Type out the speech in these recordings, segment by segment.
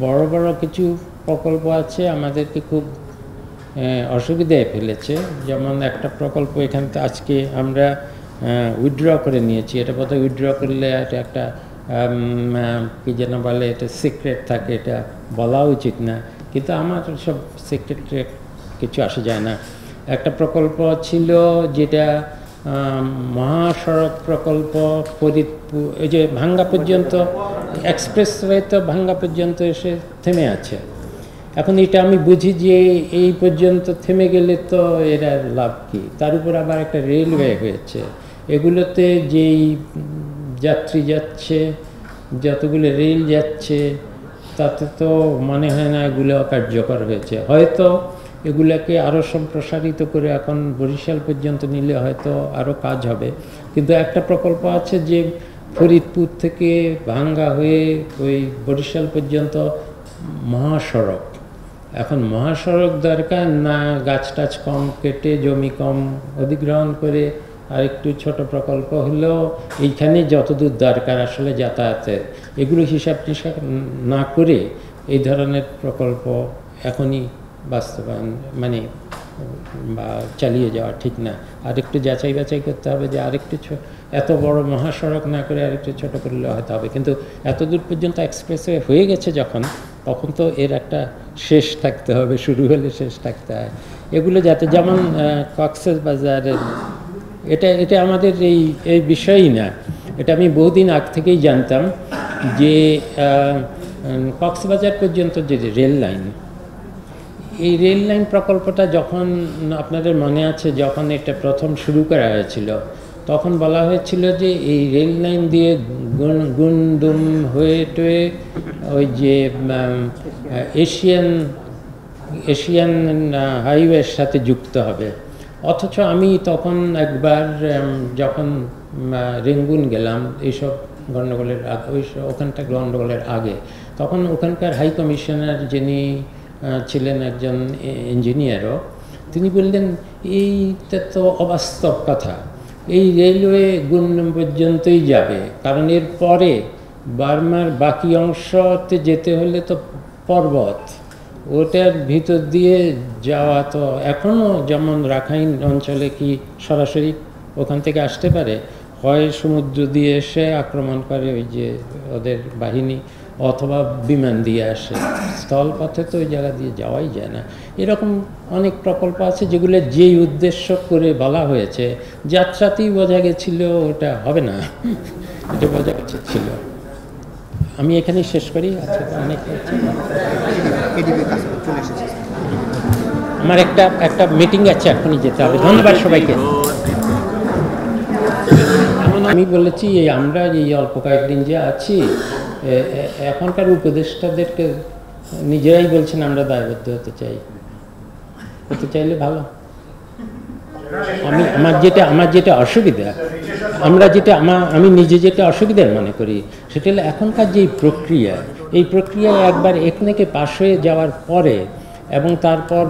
বড় বড় কিছু প্রকল্প আছে আমাদেরকে খুব অসুবিধায় ফেলেছে। যেমন একটা প্রকল্প এখান থেকে আজকে আমরা উইথড্র করে নিয়েছি, এটা বোধহয় উইথড্র করলে এটা একটা কী যেন বলে, এটা সিক্রেট থাকে, এটা বলা উচিত না, কিন্তু আমার সব সিক্রেট কিছু আসে যায় না। একটা প্রকল্প ছিল যেটা মহাসড়ক প্রকল্প, ফরিদপুর এই যে ভাঙ্গা পর্যন্ত এক্সপ্রেসওয়ে তো ভাঙ্গা পর্যন্ত এসে থেমে আছে। এখন এটা আমি বুঝি যে এই পর্যন্ত থেমে গেলে তো এরা লাভ কী, তার উপর আবার একটা রেলওয়ে হয়েছে, এগুলোতে যেই যাত্রী যাচ্ছে, যতগুলো রেল যাচ্ছে, তাতে তো মনে হয় না এগুলো কার্যকর হয়েছে। হয়তো এগুলোকে আরও সম্প্রসারিত করে এখন বরিশাল পর্যন্ত নিলে হয়তো আরও কাজ হবে। কিন্তু একটা প্রকল্প আছে যে ফরিদপুর থেকে ভাঙ্গা হয়ে ওই বরিশাল পর্যন্ত মহাসড়ক। এখন মহাসড়ক দরকার না, গাছ টাছ কম কেটে জমি কম অধিগ্রহণ করে আরেকটু ছোট প্রকল্প হলেও এইখানে যতদূর দরকার আসলে যাতায়াতের, এগুলো হিসাব টিসাব না করে এই ধরনের প্রকল্প এখনই বাস্তবায়ন মানে বা চালিয়ে যাওয়া ঠিক না। আরেকটু যাচাই বাছাই করতে হবে যে আরেকটু এত বড় মহাসড়ক না করে আরেকটু ছোট করলে হয়তো হবে, কিন্তু এতদূর পর্যন্ত এক্সপ্রেসওয়ে হয়ে গেছে যখন, তখন তো এর একটা শেষ থাকতে হবে, শুরু হলে শেষ থাকতে হয়। এগুলো যাতে যেমন কক্সবাজারের এটা আমাদের এই বিষয়ই না, এটা আমি বহুদিন আগ থেকেই জানতাম যে কক্সবাজার পর্যন্ত যে রেল লাইন, এই রেল লাইন প্রকল্পটা যখন আপনাদের মনে আছে, যখন এটা প্রথম শুরু করা হয়েছিল, তখন বলা হয়েছিল যে এই রেল লাইন দিয়ে গুনদুম হয়ে টয়ে ওই যে এশিয়ান হাইওয়ের সাথে যুক্ত হবে। অথচ আমি তখন একবার যখন রেঙ্গুন গেলাম এইসব গণ্ডগোলের ওখানটা গণ্ডগোলের আগে, তখন ওখানকার হাই কমিশনার যিনি ছিলেন একজন ইঞ্জিনিয়ারও, তিনি বললেন এইটা তো অবাস্তব কথা, এই রেলওয়ে গুনদুম পর্যন্তই যাবে, কারণ এর পরে বার্মার বাকি অংশতে যেতে হলে তো পর্বত, ওটার ভিতর দিয়ে যাওয়া তো এখনও যেমন রাখাইন অঞ্চলে কি সরাসরি ওখান থেকে আসতে পারে, হয় সমুদ্র দিয়ে এসে আক্রমণ করে ওই যে ওদের বাহিনী, অথবা বিমান দিয়ে আসে, স্থলপথে তো ওই জায়গা দিয়ে যাওয়াই যায় না। এরকম অনেক প্রকল্প আছে যেগুলো যেই উদ্দেশ্য করে বলা হয়েছে, যাত্রাতেই বোঝা গেছিল ওটা হবে না, এটা বোঝা ছিল। আমি এখানেই শেষ করি। আচ্ছা, অনেক আমার একটা মিটিং আছে, এখনই যেতে হবে। ধন্যবাদ সবাইকে। আমি বলেছি আমরা এই অল্প কয়েকদিন যে আছি, এখনকার উপদেষ্টাদেরকে নিজেরাই বলছেন আমরা দায়বদ্ধ হতে চাইলে ভালো। আমার যেটা অসুবিধা, আমি নিজে যেটা অসুবিধার মনে করি, সেটা হলো এখনকার যে এই প্রক্রিয়ায় একবার একনেকে পাশ হয়ে যাওয়ার পরে এবং তারপর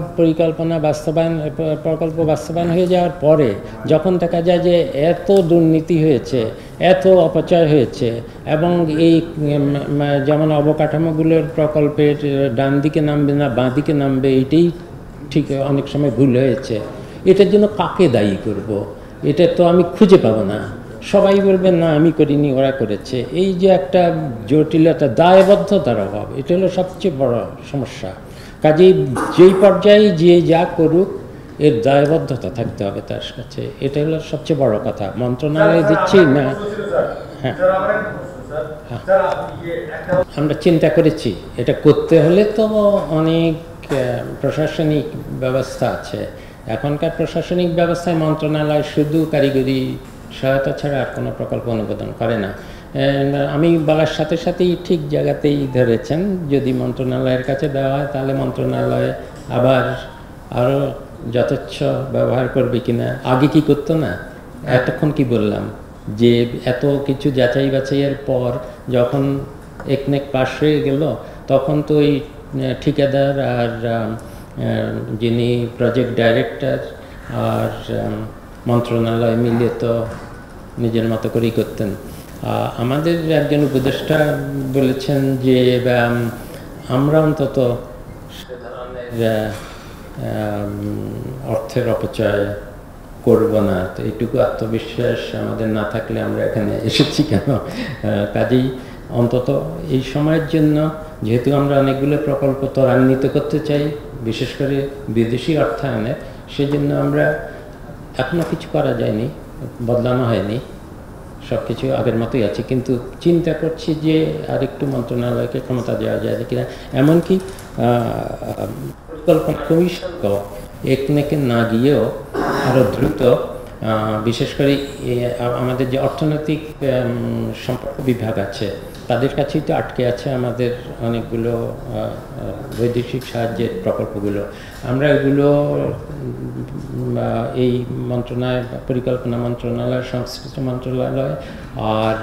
প্রকল্প বাস্তবায়ন হয়ে যাওয়ার পরে যখন দেখা যায় যে এত দুর্নীতি হয়েছে, এত অপচয় হয়েছে, এবং এই যেমন অবকাঠামোগুলোর প্রকল্পের ডান দিকে নামবে না বাঁ দিকে নামবে, এইটাই ঠিক অনেক সময় ভুল হয়েছে, এটার জন্য কাকে দায়ী করব? এটা তো আমি খুঁজে পাবো না। সবাই বলবেন না আমি করিনি, ওরা করেছে। এই যে একটা জটিলতা, দায়বদ্ধতার অভাব, এটা হলো সবচেয়ে বড় সমস্যা। কাজেই যেই পর্যায়ে যে যা করুক এর দায়বদ্ধতা থাকতে হবে তার কাছে, এটা হলো সবচেয়ে বড় কথা। মন্ত্রণালয় দিচ্ছি না, হ্যাঁ আমরা চিন্তা করেছি এটা করতে হলে তো অনেক প্রশাসনিক ব্যবস্থা আছে। এখনকার প্রশাসনিক ব্যবস্থায় মন্ত্রণালয় শুধু কারিগরি সহায়তা ছাড়া আর কোনো প্রকল্প অনুমোদন করে না। আমি বলার সাথে সাথেই ঠিক জায়গাতেই ধরেছেন, যদি মন্ত্রণালয়ের কাছে দেওয়া হয় তাহলে মন্ত্রণালয় আবার আরও যথেচ্ছ ব্যবহার করবে কিনা। আগে কি করতো না, এতক্ষণ কি বললাম যে এত কিছু যাচাই বাছাইয়ের পর যখন একনেক পাশ হয়ে গেল, তখন তো ওই ঠিকাদার আর যিনি প্রজেক্ট ডাইরেক্টর আর মন্ত্রণালয় মিলিয়ে তো নিজের মতো করেই করতেন। আমাদের একজন উপদেষ্টা বলেছেন যে আমরা অন্তত সে ধরনের অর্থের অপচয় করব না। তো এইটুকু আত্মবিশ্বাস আমাদের না থাকলে আমরা এখানে এসেছি কেন? কাজেই অন্তত এই সময়ের জন্য, যেহেতু আমরা অনেকগুলো প্রকল্প ত্বরান্বিত করতে চাই, বিশেষ করে বিদেশি অর্থায়নে, সেজন্য আমরা এখনও কিছু করা যায়নি, বদলানো হয়নি, সব কিছু আগের মতোই আছে। কিন্তু চিন্তা করছি যে আরেকটু মন্ত্রণালয়কে ক্ষমতা দেওয়া যায় কিনা, এমনকি পরিকল্পনা কমিশন তো একনেকে না গিয়েও আরও দ্রুত, বিশেষ করে আমাদের যে অর্থনৈতিক সম্পর্ক বিভাগ আছে তাদের কাছেই তো আটকে আছে আমাদের অনেকগুলো বৈদেশিক সাহায্যের প্রকল্পগুলো। আমরা এগুলো এই মন্ত্রণালয়, পরিকল্পনা মন্ত্রণালয়, সংস্কৃতি মন্ত্রণালয় আর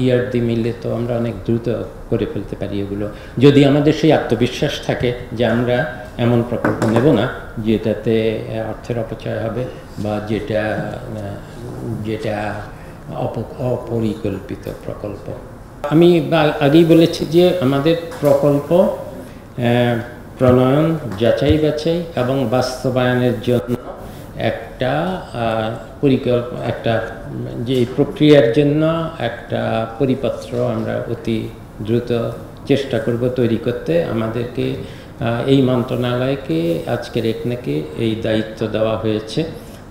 ইআরডি মিলে তো আমরা অনেক দ্রুত করে ফেলতে পারি এগুলো, যদি আমাদের সেই আত্মবিশ্বাস থাকে যে আমরা এমন প্রকল্প নেব না যেটাতে অর্থের অপচয় হবে বা যেটা অপরিকল্পিত প্রকল্প। আমি আগেই বলেছি যে আমাদের প্রকল্প প্রণয়ন, যাচাই বাছাই এবং বাস্তবায়নের জন্য একটা একটা যে প্রক্রিয়ার জন্য একটা পরিপত্র আমরা অতি দ্রুত চেষ্টা করব তৈরি করতে। আমাদেরকে এই মন্ত্রণালয়কে আজকের একনেকে এই দায়িত্ব দেওয়া হয়েছে,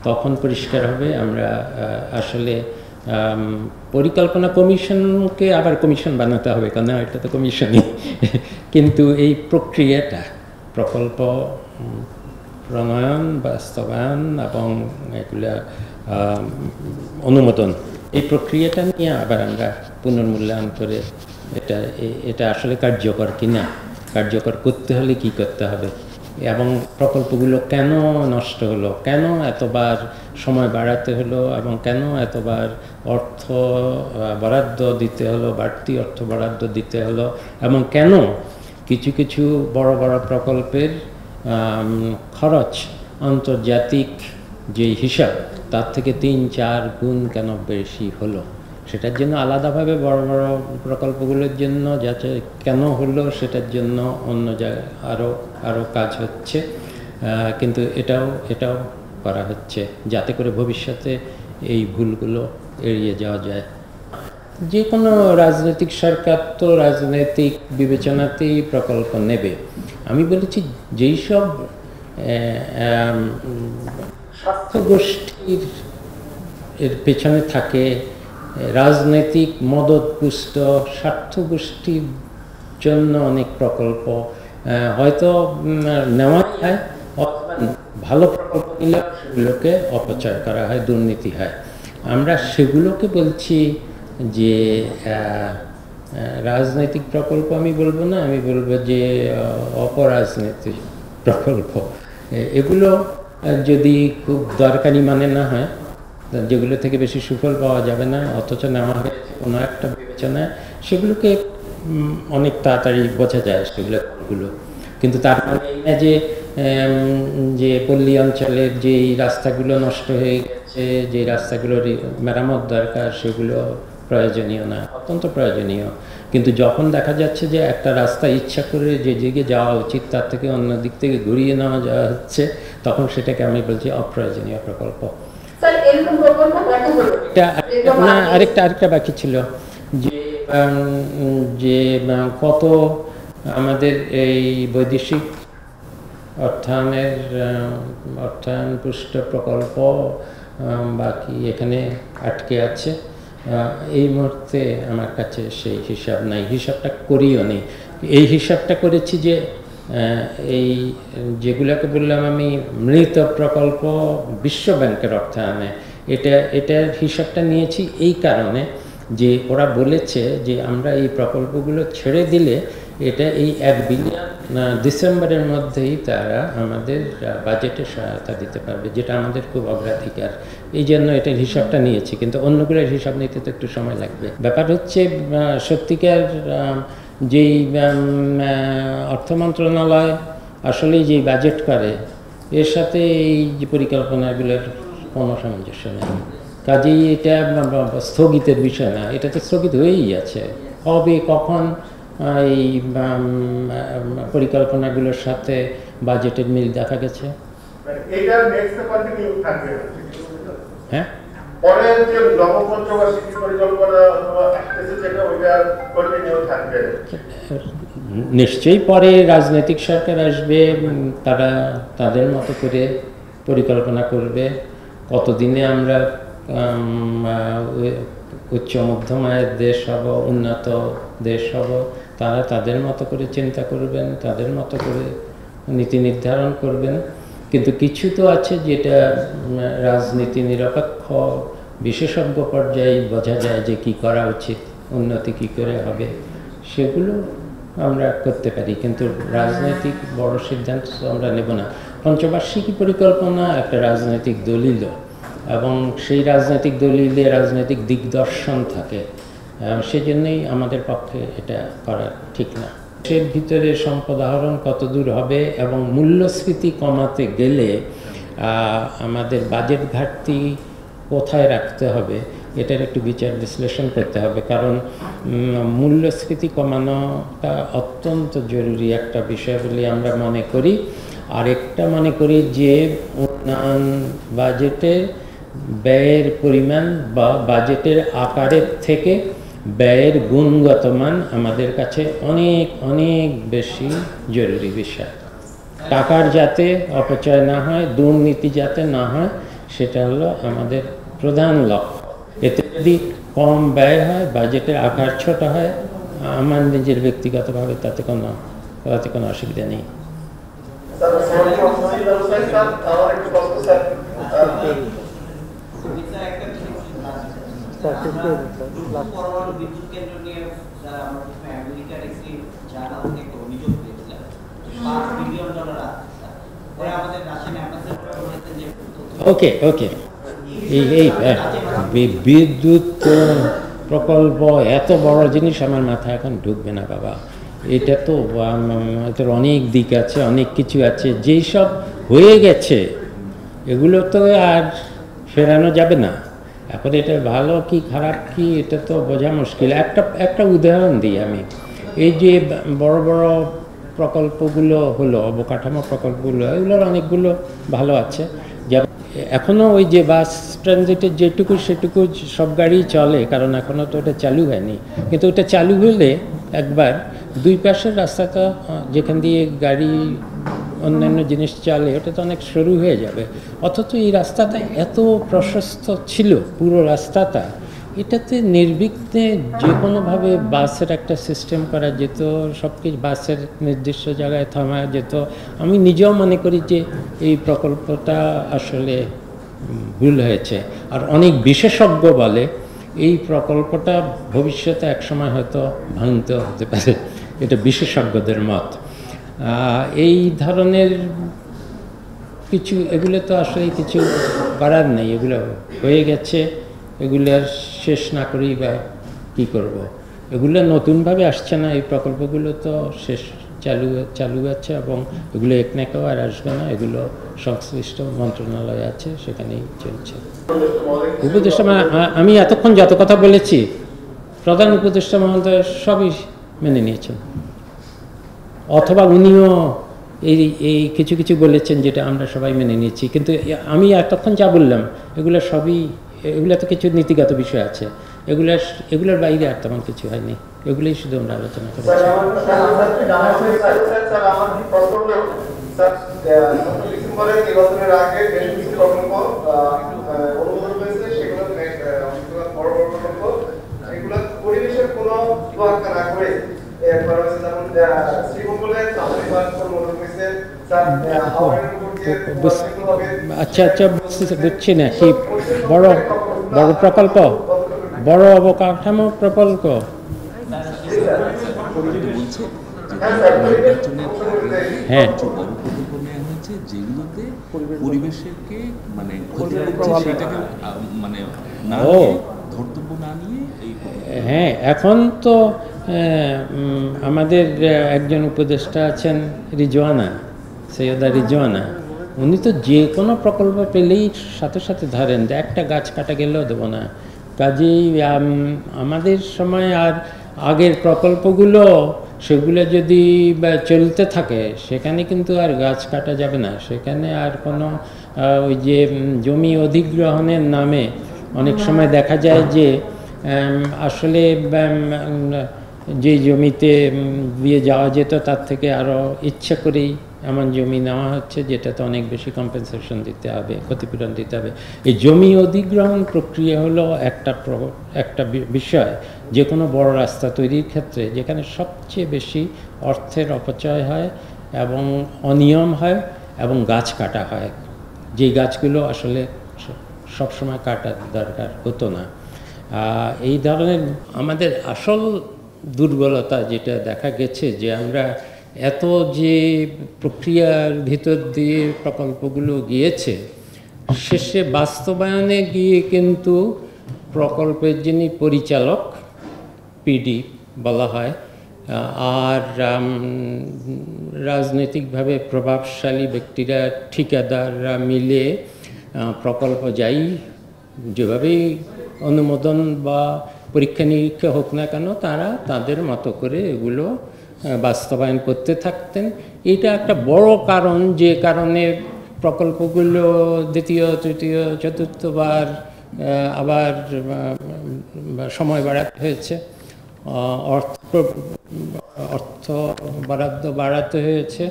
তখন পরিষ্কার হবে আমরা আসলে পরিকল্পনা কমিশনকে আবার কমিশন বানাতে হবে, কারণ এটা তো কমিশনই, কিন্তু এই প্রক্রিয়াটা, প্রকল্প প্রণয়ন, বাস্তবায়ন এবং এগুলা অনুমোদন, এই প্রক্রিয়াটা নিয়ে আবার আমরা পুনর্মূল্যায়ন করে এটা আসলে কার্যকর কিনা, কার্যকর করতে হলে কি করতে হবে, এবং প্রকল্পগুলো কেন নষ্ট হলো, কেন এতবার সময় বাড়াতে হলো এবং কেন এতবার অর্থ বরাদ্দ দিতে হলো, বাড়তি অর্থ বরাদ্দ দিতে হলো, এবং কেন কিছু কিছু বড় বড় প্রকল্পের খরচ আন্তর্জাতিক যে হিসাব তার থেকে ৩-৪ গুণ কেন বেশি হলো। সেটার জন্য আলাদাভাবে বড় বড় প্রকল্পগুলোর জন্য যাতে কেন হলো সেটার জন্য অন্য জায়গায় আরও কাজ হচ্ছে, কিন্তু এটাও করা হচ্ছে যাতে করে ভবিষ্যতে এই ভুলগুলো এড়িয়ে যাওয়া যায়। যে কোনো রাজনৈতিক সরকার তো রাজনৈতিক বিবেচনাতেই প্রকল্প নেবে। আমি বলেছি যেই সব স্বার্থ গোষ্ঠীর এর পেছনে থাকে, রাজনৈতিক মদতপুষ্ট স্বার্থ গোষ্ঠীর জন্য অনেক প্রকল্প হয়তো নেওয়া হয়, ভালো প্রকল্প নিলে সেগুলোকে অপচয় করা হয়, দুর্নীতি হয়। আমরা সেগুলোকে বলছি যে রাজনৈতিক প্রকল্প আমি বলবো না, আমি বলবো যে অপরাজনৈতিক প্রকল্প। এগুলো যদি খুব দরকারি মানে না হয়, যেগুলো থেকে বেশি সুফল পাওয়া যাবে না, অথচ নেওয়া হয়েছে কোনো একটা বিবেচনায়, সেগুলোকে অনেক তাড়াতাড়ি বোঝা যায় সেগুলো। কিন্তু তার মানে না যে পল্লী অঞ্চলের যেই রাস্তাগুলো নষ্ট হয়ে গেছে, যে রাস্তাগুলোর মেরামত দরকার, সেগুলো প্রয়োজনীয় না, অত্যন্ত প্রয়োজনীয়। কিন্তু যখন দেখা যাচ্ছে যে একটা রাস্তা ইচ্ছা করে যে দিকে যাওয়া উচিত তার থেকে অন্য দিক থেকে ঘুরিয়ে নেওয়া যাওয়া হচ্ছে, তখন সেটাকে আমি বলছি অপ্রয়োজনীয় প্রকল্প। আরেকটা বাকি ছিল যে কত আমাদের এই বৈদেশিক অর্থায়ন পুষ্ট প্রকল্প বাকি এখানে আটকে আছে। এই মুহূর্তে আমার কাছে সেই হিসাব নাই, হিসাবটা করিও নেই। এই হিসাবটা করেছি যে এই যেগুলোকে বললাম আমি মৃত প্রকল্প বিশ্ব ব্যাংকের অর্থায়নে, এটার হিসাবটা নিয়েছি এই কারণে যে ওরা বলেছে যে আমরা এই প্রকল্পগুলো ছেড়ে দিলে এটা এই 1 বিলিয়ন ডিসেম্বরের মধ্যেই তারা আমাদের বাজেটে সহায়তা দিতে পারবে, যেটা আমাদের খুব অগ্রাধিকার। এই জন্য এটার হিসাবটা নিয়েছি, কিন্তু অন্যগুলোর হিসাব নিতে তো একটু সময় লাগবে। ব্যাপার হচ্ছে সত্যিকার যেই অর্থ মন্ত্রণালয় আসলে যেই বাজেট করে, এর সাথে এই যে পরিকল্পনাগুলোর কোনো সামঞ্জস্য নেই। কাজেই এটা স্থগিতের বিষয় না, এটা তো স্থগিত হয়েই আছে। কবে কখন এই পরিকল্পনাগুলোর সাথে বাজেটের মিল দেখা গেছে। হ্যাঁ, নিশ্চয়ই পরে রাজনৈতিক সরকার আসবে, তারা তাদের মতো করে পরিকল্পনা করবে। কতদিনে আমরা উচ্চ মধ্যম আয়ের দেশ হব, উন্নত দেশ হব, তারা তাদের মতো করে চিন্তা করবেন, তাদের মতো করে নীতি নির্ধারণ করবেন। কিন্তু কিছু তো আছে যেটা রাজনীতি নিরপেক্ষ বিশেষজ্ঞ পর্যায়ে বোঝা যায় যে কি করা উচিত, উন্নতি কি করে হবে, সেগুলো আমরা করতে পারি। কিন্তু রাজনৈতিক বড় সিদ্ধান্ত আমরা নেব না। পঞ্চবার্ষিকী পরিকল্পনা একটা রাজনৈতিক দলিল, এবং সেই রাজনৈতিক দলিলে রাজনৈতিক দিগদর্শন থাকে, সেজন্যই আমাদের পক্ষে এটা করা ঠিক না। দেশের ভিতরে সম্পদ আহরণ কত দূর হবে এবং মূল্যস্ফীতি কমাতে গেলে আমাদের বাজেট ঘাটতি কোথায় রাখতে হবে, এটার একটু বিচার বিশ্লেষণ করতে হবে। কারণ মূল্যস্ফীতি কমানোটা অত্যন্ত জরুরি একটা বিষয় বলে আমরা মনে করি। আরেকটা মনে করি যে উন্নয়ন বাজেটে ব্যয়ের পরিমাণ বা বাজেটের আকারের থেকে ব্যয়ের গুণগত মান আমাদের কাছে অনেক অনেক বেশি জরুরি বিষয়। টাকার যাতে অপচয় না হয়, দুর্নীতি যাতে না হয়, সেটা হলো আমাদের প্রধান লক্ষ্য। এতে যদি কম ব্যয় হয়, বাজেটের আকার ছোট হয়, আমার নিজের ব্যক্তিগতভাবে তাতে কোনো অসুবিধা নেই। ওকে ওকে, এই বিদ্যুৎ প্রকল্প এত বড় জিনিস আমার মাথায় এখন ঢুকবে না বাবা। এটা তো এটার অনেক দিক আছে, অনেক কিছু আছে। যেই সব হয়ে গেছে এগুলো তো আর ফেরানো যাবে না। এখন এটা ভালো কি খারাপ কি এটা তো বোঝা মুশকিল। একটা উদাহরণ দিই আমি। এই যে বড় বড় প্রকল্পগুলো হলো, অবকাঠামো প্রকল্পগুলো, এগুলোর অনেকগুলো ভালো আছে। এখনও ওই যে বাস ট্রানজিটের যেটুকু সেটুকু সব গাড়ি চলে, কারণ এখনও তো ওটা চালু হয়নি। কিন্তু ওটা চালু হলে একবার দুই পাশের রাস্তাটা যেখান দিয়ে গাড়ি অন্যান্য জিনিস চলে, ওটা তো অনেক সরু হয়ে যাবে। অথচ এই রাস্তাটা এত প্রশস্ত ছিল, পুরো রাস্তাটা, এটাতে নির্বিঘ্নে যে কোনোভাবে বাসের একটা সিস্টেম করা যেত, সব কিছু বাসের নির্দিষ্ট জায়গায় থামা যেত। আমি নিজেও মনে করি যে এই প্রকল্পটা আসলে ভুল হয়েছে। আর অনেক বিশেষজ্ঞ বলে এই প্রকল্পটা ভবিষ্যতে একসময় হয়তো ভাঙতে হতে পারে, এটা বিশেষজ্ঞদের মত। এই ধরনের কিছু, এগুলো তো আসলে কিছু করার নেই, এগুলো হয়ে গেছে, এগুলো শেষ না করেই বা কী করব। এগুলো নতুনভাবে আসছে না, এই প্রকল্পগুলো তো চালু আছে, এবং এগুলো একনাকেও আর আসবে না। এগুলো সংশ্লিষ্ট মন্ত্রণালয় আছে, সেখানেই চলছে। উপদেষ্টা আমি এতক্ষণ যত কথা বলেছি, প্রধান উপদেষ্টা মহোদয় সবই মেনে নিয়েছেন, অথবা উনিও এই কিছু কিছু বলেছেন যেটা আমরা সবাই মেনে নিয়েছি। কিন্তু আমি এতক্ষণ যা বললাম এগুলো তো কিছু নীতিগত বিষয় আছে, এগুলোর বাইরে আর তেমন কিছু হয়নি। এগুলোই শুধু আমরা আলোচনা করেছি। আচ্ছা আচ্ছা, বুঝছি না কি বড় বড় প্রকল্প, বড় অবকাঠামো প্রকল্প। হ্যাঁ, যেগুলোতে পরিবেশকে মানে সেটাকে মানে না ধর্তব্য না নিয়ে। হ্যাঁ, এখন তো আমাদের একজন উপদেষ্টা আছেন রিজওয়ানা, সৈয়দা রিজওয়ানা, উনি তো যে কোনো প্রকল্প পেলেই সাথে সাথে ধরেন, একটা গাছ কাটা গেলেও দেবো না। কাজেই আমাদের সময় আর আগের প্রকল্পগুলো সেগুলো যদি চলতে থাকে সেখানে কিন্তু আর গাছ কাটা যাবে না। সেখানে আর কোনো ওই যে জমি অধিগ্রহণের নামে অনেক সময় দেখা যায় যে আসলে যে জমিতে দিয়ে যাওয়া যেত তার থেকে আরও ইচ্ছা করেই এমন জমি নেওয়া হচ্ছে যেটাতে অনেক বেশি কম্পেনসেশন দিতে হবে, ক্ষতিপূরণ দিতে হবে। এই জমি অধিগ্রহণ প্রক্রিয়া হলো একটা বিষয় যে কোনো বড় রাস্তা তৈরির ক্ষেত্রে যেখানে সবচেয়ে বেশি অর্থের অপচয় হয় এবং অনিয়ম হয় এবং গাছ কাটা হয়, যে গাছগুলো আসলে সবসময় কাটার দরকার হতো না। এই ধরনের আমাদের আসল দুর্বলতা যেটা দেখা গেছে যে আমরা এত যে প্রক্রিয়ার ভিতর দিয়ে প্রকল্পগুলো গিয়েছে, শেষে বাস্তবায়নে গিয়ে কিন্তু প্রকল্পের যিনি পরিচালক, পিডি বলা হয়, আর রাজনৈতিকভাবে প্রভাবশালী ব্যক্তিরা, ঠিকাদাররা মিলে প্রকল্প যাই যেভাবেই অনুমোদন বা পরীক্ষা নিরীক্ষা হোক না কেন তারা তাদের মতো করে এগুলো বাস্তবায়ন করতে থাকতেন। এটা একটা বড় কারণ যে কারণে প্রকল্পগুলো দ্বিতীয়, তৃতীয়, চতুর্থবার আবার সময় বাড়াতে হয়েছে, অর্থ বরাদ্দ বাড়াতে হয়েছে।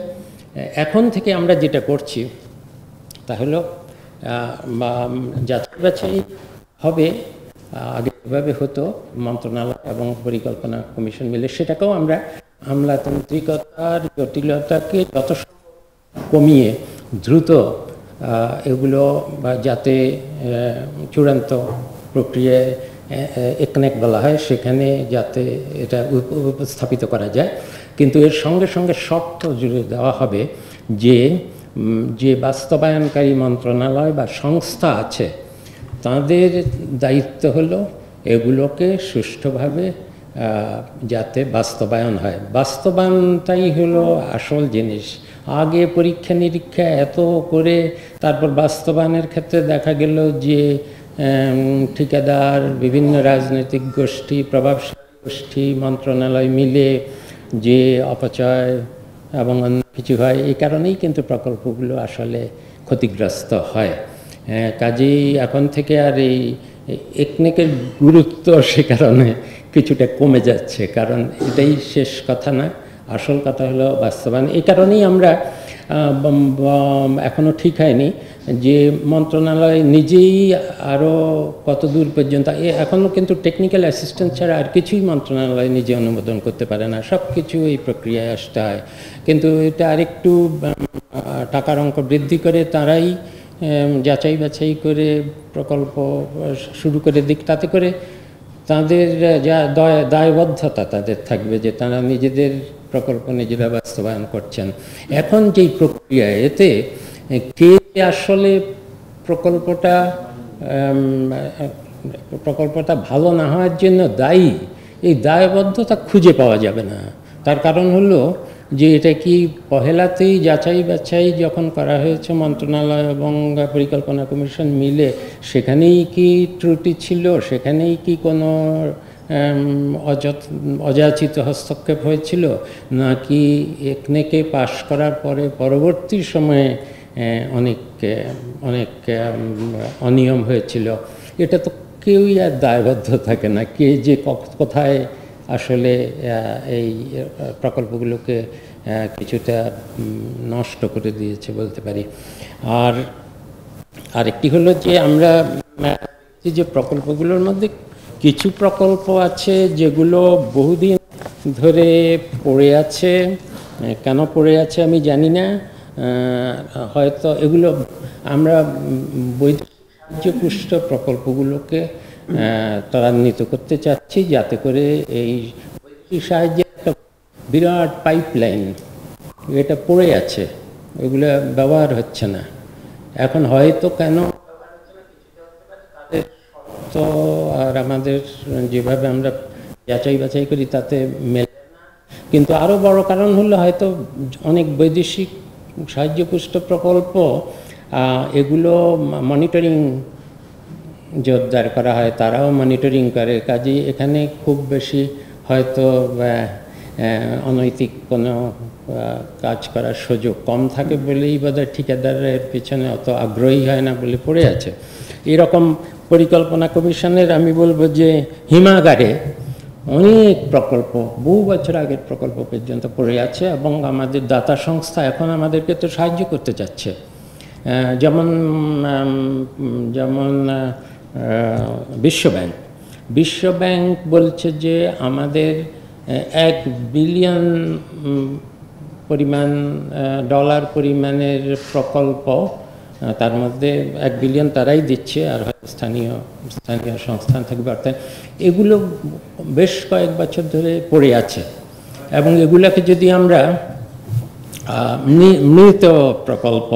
এখন থেকে আমরা যেটা করছি তা হলো যাচাই বাছাই হবে, আগে যেভাবে হতো মন্ত্রণালয় এবং পরিকল্পনা কমিশন মিলে, সেটাকেও আমরা আমলাতান্ত্রিকতার জটিলতাকে যত কমিয়ে দ্রুত এগুলো যাতে চূড়ান্ত প্রক্রিয়ায় একনেক বলা হয় সেখানে যাতে এটা উপস্থাপিত করা যায়। কিন্তু এর সঙ্গে সঙ্গে শর্ত জুড়ে দেওয়া হবে যে বাস্তবায়নকারী মন্ত্রণালয় বা সংস্থা আছে তাদের দায়িত্ব হলো এগুলোকে সুষ্ঠুভাবে যাতে বাস্তবায়ন হয়। বাস্তবায়নটাই হলো আসল জিনিস। আগে পরীক্ষা নিরীক্ষা এত করে তারপর বাস্তবায়নের ক্ষেত্রে দেখা গেল যে ঠিকাদার, বিভিন্ন রাজনৈতিক গোষ্ঠী, প্রভাবশালী গোষ্ঠী, মন্ত্রণালয় মিলে যে অপচয় এবং অন্য কিছু হয়, এই কারণেই কিন্তু প্রকল্পগুলো আসলে ক্ষতিগ্রস্ত হয়। কাজেই এখন থেকে আর এই একনেকের গুরুত্ব সে কারণে কিছুটা কমে যাচ্ছে, কারণ এটাই শেষ কথা না, আসল কথা হলো বাস্তবায়ন। এই কারণেই আমরা এখনও ঠিক হয়নি যে মন্ত্রণালয় নিজেই আরও কত দূর পর্যন্ত, এখনও কিন্তু টেকনিক্যাল অ্যাসিস্ট্যান্ট ছাড়া আর কিছুই মন্ত্রণালয় নিজে অনুমোদন করতে পারে না, সব কিছু এই প্রক্রিয়ায় আসতে হয়। কিন্তু এটা আরেকটু টাকার অঙ্ক বৃদ্ধি করে তারাই যাচাই বাছাই করে প্রকল্প শুরু করে দিক, তাতে করে তাদের যা দায়বদ্ধতা তাদের থাকবে যে তারা নিজেদের প্রকল্প নিজেরা বাস্তবায়ন করছেন। এখন যেই প্রক্রিয়া, এতে কে আসলে প্রকল্পটা ভালো না হওয়ার জন্য দায়ী, এই দায়বদ্ধতা খুঁজে পাওয়া যাবে না। তার কারণ হলো যে এটা কি পহেলাতেই যাচাই বাছাই যখন করা হয়েছে মন্ত্রণালয় এবং পরিকল্পনা কমিশন মিলে, সেখানেই কি ত্রুটি ছিল, সেখানেই কি কোনো অযাচিত হস্তক্ষেপ হয়েছিল, নাকি একনেকে পাশ করার পরে পরবর্তী সময়ে অনেক অনিয়ম হয়েছিল, এটা তো কেউই আর দায়বদ্ধ থাকে না। কে যে কোথায় আসলে এই প্রকল্পগুলোকে কিছুটা নষ্ট করে দিয়েছে বলতে পারি। আর আরেকটি হলো যে আমরা যে প্রকল্পগুলোর মধ্যে কিছু প্রকল্প আছে যেগুলো বহুদিন ধরে পড়ে আছে, কেন পড়ে আছে আমি জানি না, হয়তো এগুলো আমরা বৈদেশিক প্রকল্পগুলোকে ত্বরান্বিত করতে চাচ্ছি যাতে করে এই বৈদেশিক সাহায্যের একটা বিরাট পাইপলাইন এটা পড়ে আছে, এগুলো ব্যবহার হচ্ছে না। এখন হয়তো কেন তো আর আমাদের যেভাবে আমরা যাচাই বাছাই করি তাতে মেলে না, কিন্তু আরও বড় কারণ হলো হয়তো অনেক বৈদেশিক সাহায্যপুষ্ট প্রকল্প এগুলো মনিটরিং জোরদার করা হয়, তারাও মনিটরিং করে, কাজেই এখানে খুব বেশি হয়তো অনৈতিক কোনো কাজ করার সুযোগ কম থাকে বলেই বোধহয় ঠিকাদারের পিছনে অত আগ্রহী হয় না বলে পড়ে আছে। এরকম পরিকল্পনা কমিশনের আমি বলবো যে হিমাগারে অনেক প্রকল্প, বহু বছর আগের প্রকল্প পর্যন্ত পড়ে আছে, এবং আমাদের দাতা সংস্থা এখন আমাদেরকে তো সাহায্য করতে চাচ্ছে। যেমন যেমন বিশ্বব্যাংক বলছে যে আমাদের $1 বিলিয়ন ডলার পরিমাণের প্রকল্প, তার মধ্যে $1 বিলিয়ন তারাই দিচ্ছে, আর হয়তো স্থানীয় সংস্থান থাকবে, অর্থাৎ এগুলো বেশ কয়েক বছর ধরে পড়ে আছে। এবং এগুলোকে যদি আমরা মৃত প্রকল্প,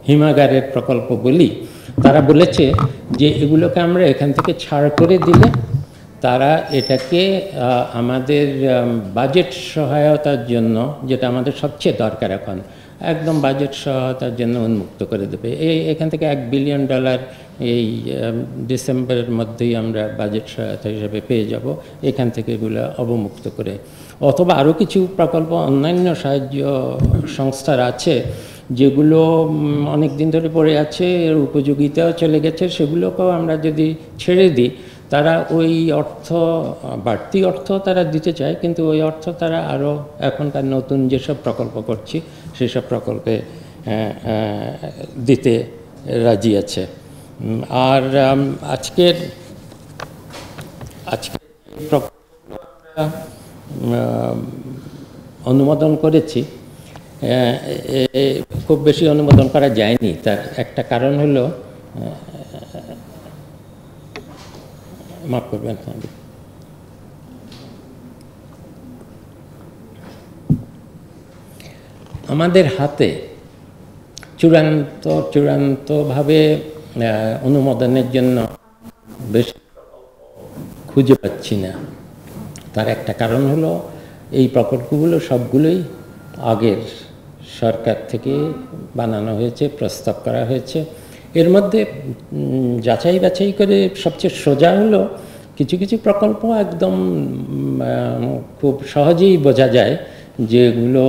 হিমাগারের প্রকল্প বলি, তারা বলেছে যে এগুলোকে আমরা এখান থেকে ছাড় করে দিলে তারা এটাকে আমাদের বাজেট সহায়তার জন্য, যেটা আমাদের সবচেয়ে দরকার এখন, একদম বাজেট সহায়তার জন্য উন্মুক্ত করে দেবে। এখান থেকে $1 বিলিয়ন এই ডিসেম্বরের মধ্যেই আমরা বাজেট সহায়তা হিসেবে পেয়ে যাব, এখান থেকে এগুলো অবমুক্ত করে। অথবা আরও কিছু প্রকল্প অন্যান্য সাহায্য সংস্থার আছে যেগুলো অনেক দিন ধরে পড়ে আছে, এর উপযোগিতাও চলে গেছে, সেগুলোকেও আমরা যদি ছেড়ে দিই, তারা ওই বাড়তি অর্থ তারা দিতে চায়, কিন্তু ওই অর্থ তারা আরও এখনকার নতুন যেসব প্রকল্প করছি সেসব প্রকল্পে দিতে রাজি আছে। আর আজকের অনুমোদন করেছি, খুব বেশি অনুমোদন করা যায়নি। তার একটা কারণ হলো, মাফ করবেন, আমাদের হাতে চূড়ান্তভাবে অনুমোদনের জন্য বেশ খুঁজে পাচ্ছি না। তার একটা কারণ হলো, এই প্রকল্পগুলো সবগুলোই আগের সরকার থেকে বানানো হয়েছে, প্রস্তাব করা হয়েছে। এর মধ্যে যাচাই বাছাই করে সবচেয়ে সোজা হলো, কিছু কিছু প্রকল্প একদম খুব সহজেই বোঝা যায় যেগুলো